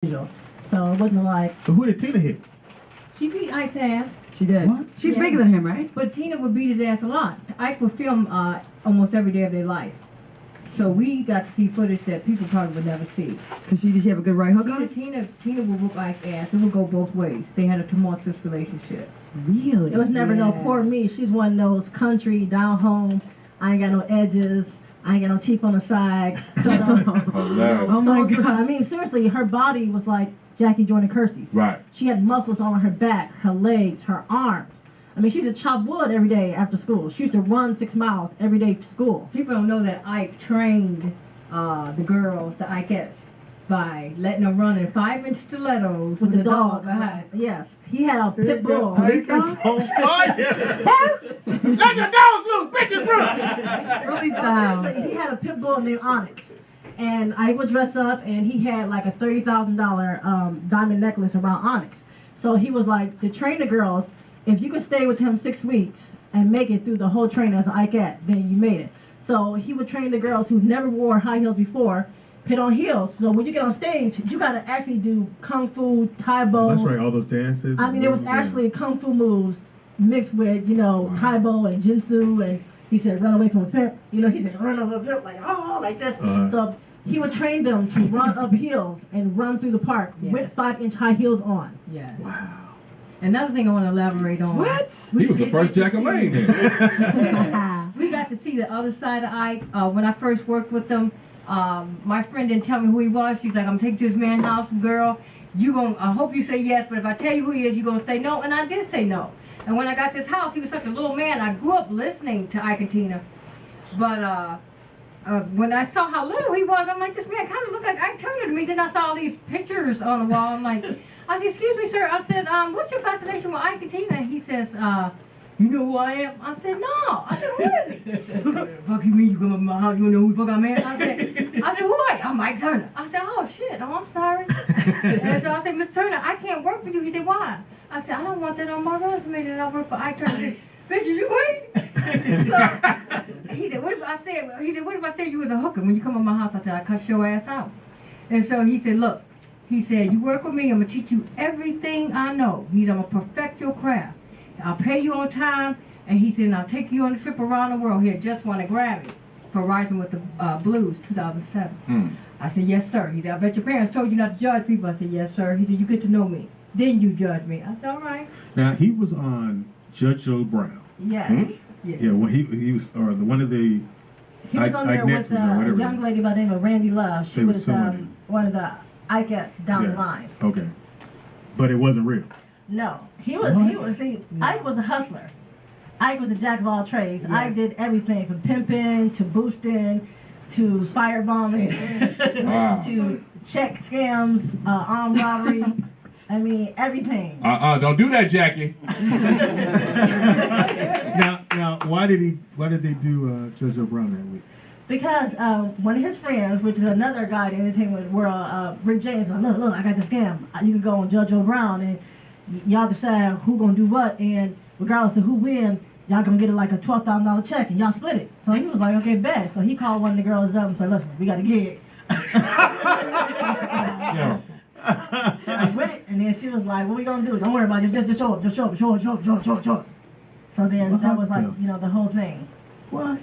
So it wasn't like. So who did Tina hit? She beat Ike's ass. She did. What? She's bigger than him, right? But Tina would beat his ass a lot. Ike would film almost every day of their life. So we got to see footage that people probably would never see. Cause did she have a good right hook on it? Tina would whoop Ike's ass. It would go both ways. They had a tumultuous relationship. Really? It was never no Yeah. poor me. She's one of those country, down home. I ain't got no edges. I ain't got no teeth on the side. Cut off. Oh my God. I mean, seriously, her body was like Jackie Jordan Kersey. Right. She had muscles on her back, her legs, her arms. I mean, she used to chop wood every day after school. She used to run 6 miles every day to school. People don't know that Ike trained the girls, the Ikeettes, by letting them run in 5-inch stilettos With the dog behind. Yes. He had a pit bull. Ike is on fire. Let your dogs loose, bitches run. Release the house. He had a pit bull named Onyx. And I would dress up, and he had like a $30,000 diamond necklace around Onyx. So he was like, to train the girls, if you could stay with him 6 weeks and make it through the whole training as an Ikeette, then you made it. So he would train the girls who never wore high heels before, put on heels. So when you get on stage, you got to actually do kung fu, Taibo. That's right, all those dances. I mean, it was actually kung fu moves mixed with, Taibo and Jinsu, and he said, run away from a pimp. He said, run over a pimp, like this. So he would train them to run up hills and run through the park with 5-inch high heels on. Yes. Wow. Another thing I want to elaborate on. What? He was the first Jack of Lane then. We got to see the other side of Ike. When I first worked with him, my friend didn't tell me who he was. She's like, I'm taking you to this man's house, girl. I hope you say yes, but if I tell you who he is, you're going to say no. And I did say no. And when I got to his house, he was such a little man. I grew up listening to Ike and Tina. But when I saw how little he was, I'm like, this man kind of looked like Ike Turner to me. Then I saw all these pictures on the wall. I'm like, I said, excuse me, sir. I said, what's your fascination with Ike and Tina? And he says, you know who I am? I said, no. I said, who is he? Fuck you mean you come up to my house, you don't know who the fuck I'm at? I said, who are you? I'm Ike Turner. I said, oh shit, I'm sorry. And so I said, Mr. Turner, I can't work for you. He said, why? I said, I don't want that on my resume that I work for Ike Turner. Bitch, is you crazy? So he said, what if I said you was a hooker when you come to my house? I said, I cut your ass out. And so he said, look, he said, you work with me, I'm gonna teach you everything I know. He said, I'm gonna perfect your craft. I'll pay you on time. And he said, and I'll take you on a trip around the world. He had just won a Grammy for Rising with the Blues, 2007. I said, yes, sir. He said, I bet your parents told you not to judge people. I said, yes, sir. He said, you get to know me. Then you judge me. I said, all right. Now, he was on Judge Joe Brown. Yes. Yes. Yeah, well, he was, or one of the. He was on there with a young lady by the name of Randy Love. She was one of the Ikeettes down the line. Okay. But it wasn't real. No. Ike was a hustler. Ike was a jack of all trades. Yes. Ike did everything from pimping to boosting to firebombing Wow. to check scams, armed robbery. I mean, everything. Don't do that, Jackie. Now, why did they do Judge Joe Brown that week? Because one of his friends, which is another guy in the entertainment world, Rick James, like, look, I got this scam. You can go on Judge Joe Brown and y'all decide who gonna do what, and regardless of who wins, y'all gonna get like a $12,000 check, and y'all split it. So he was like, okay, bet. So he called one of the girls up and said, listen, we got a gig. Yeah. So I with it, and then she was like, what we gonna do? Don't worry about it, just show up. So then that was like, the whole thing. What?